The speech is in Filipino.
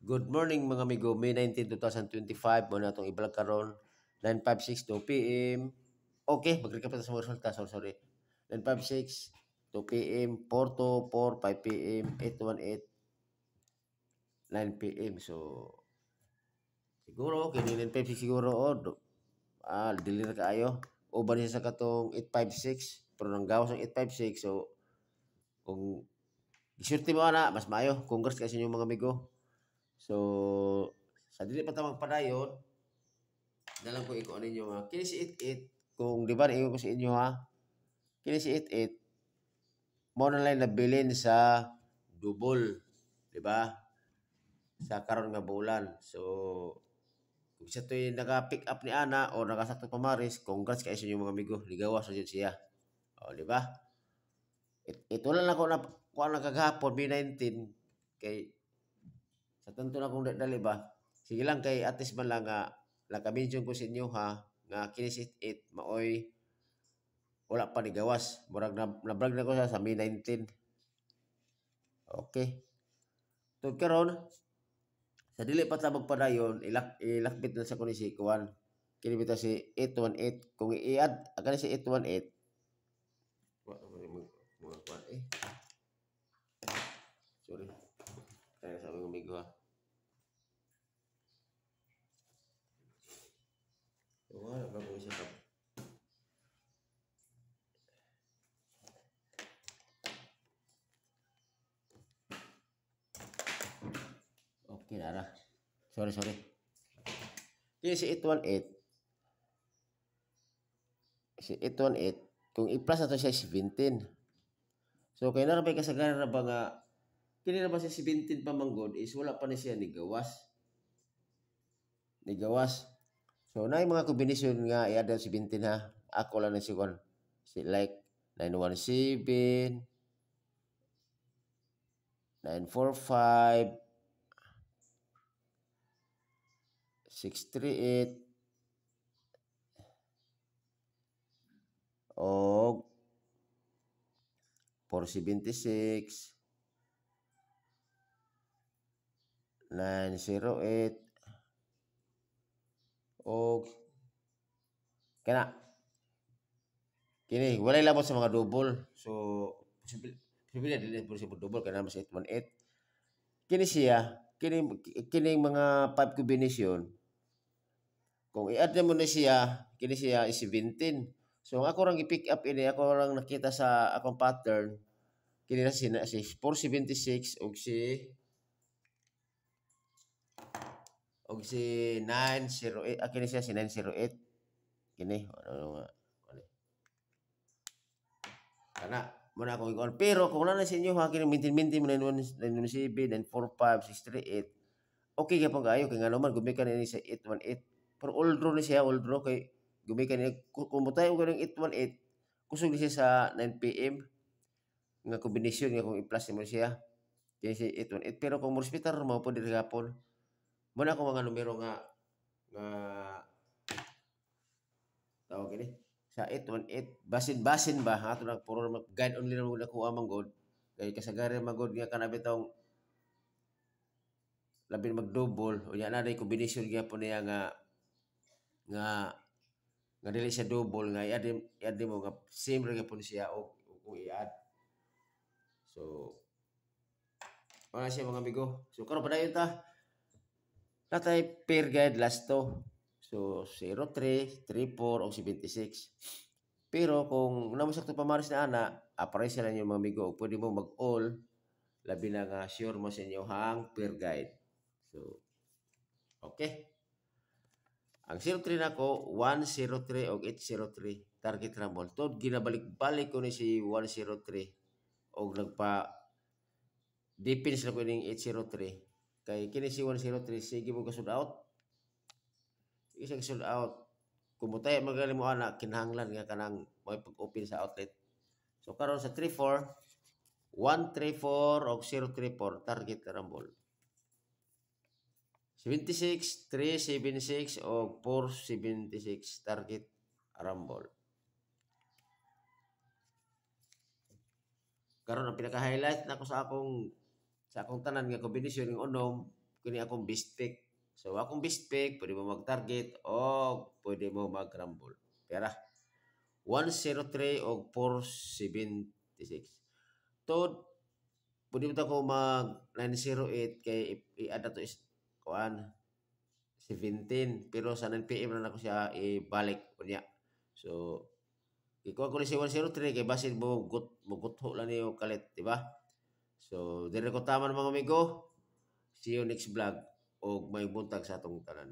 Good morning mga amigo, May 19, 2025. Muna itong i-vlog karon 9:56 2 p.m. Okay, mag-recap na sa mga resulta. Sorry. 9:56 2 p.m. 4 5 p.m. 8:18 9 p.m. So, siguro, kini 9:56 siguro. Dili na kaayo. O ba niya sa katong 8:56. Pero nang gawas ng 8:56. So, kung isurti mo na, mas maayo. Congrats kasi yung mga amigo. So, sa dili pa tamang padayon, dalang ko iko ninyo nga. Kini si 88, kung di ba ingon ko sa inyo ha, kini si 88, mo na lang nabilin sa double, di ba? Sa karon nga bulan. So, kung siya to'y naka-pick up ni Ana o nakasakto pa Maris, congrats kayo sa inyo mga amigo. Ligawas na dyan siya. O, di ba? Ito lang ako na kuha na kagahapon, B19, kay sa tanto na kong dali ba? Sige lang kay atis man lang nga naka-mention ko sa inyo ha nga kinisit it maoy wala pa ni gawas. Murag na-brag na ko sa May 19. Okay. Tug karon sa dili pa ta magpadayon ilakbit na sa kuno si kuan. Kini bitaw si 818 kung i-add akala si 818 wa mga kuan sorry. Kaya sa mga amigo ha. Wala ba ko siya pa. Okay na ra. Sorry. Kaya si 818. Si 818. Kung i-plus na to siya 17. So, kaya na rin kasagaran na ba nga, kini na ba siya 17 pa manggod is wala pa na siya ni gawas. So, na yung mga kombinasyon nga i-add 17 ha. Ako lang na si Juan. Si like 917, 945, 638, o 476, 908, o kana kini walay labot sa mga double. So posible dili possible double kana mas 818. Kini siya, kini mga 5 combination. Kung i-add mo na siya, kini siya is 17. So ako rang i-pick up ini, ako rang nakita sa akong pattern. Kini na si 476 og si 908. Kini siya si 908. Kini ano nga kana mo na akong ikuan. Pero kung wala na sa inyo ha, kini mintin mo 917, 945, 638. Okay ka pa kayo kay nga naman gumikan ni sa 818. Pero old draw ni siya, old draw kay gumikan ni kung mutay og ng 818, kusog ni siya sa 9 PM nga kombinasyon nga kung i-plus mo siya. Kaya si 818 pero kung mo hospital mo po diri gapon. Mo na ako mga numero nga tawag ini sa 818 basin ba ha ato na puro guide only na mo nakuha man god kay kasagaran man god nga kana bitong labi mag-double o yan na day kombinasyon gyapon niya nga dili siya double nga i-add mo nga same ra gyapon siya o kung i-add. So wala siya mga amigo. So karon padayon ta natay pair guide last to. So 03, 34 o 76. Pero kung namasakto pa maris na ana, apare sila yung mga amigo. Pwede mo mag-all labi na nga sure mo sa inyo hang pair guide. So okay. Ang 03 nako 103 o 803 target rumble. Tod ginabalik-balik ko ni si 103 og nagpa defense na ko ning 803. Kay kini si 103 sige mo ka-sold out. Sige sold out. Kumutay magaling mo ana kinahanglan nga kanang may pag-open sa outlet. So karon sa 34 134 o 034 target rumble. 76, 376 o 476 target rumble. Karon ang pinaka-highlight nako sa akong tanan nga kombinasyon ng unom kini akong best pick. So akong best pick, pwede mo mag-target o pwede mo mag-rumble. Pera. 103 o 476. Tod, pwede mo ko mag 908 kay i-add na to is kuan 17 pero sa 9 PM na ako siya ibalik unya. So ikuha ko ni si 103 kay basin mo gutho lang niyo kalit, di ba? So dire ko tama mga amigo. See you next vlog og may buntag sa atong tanan.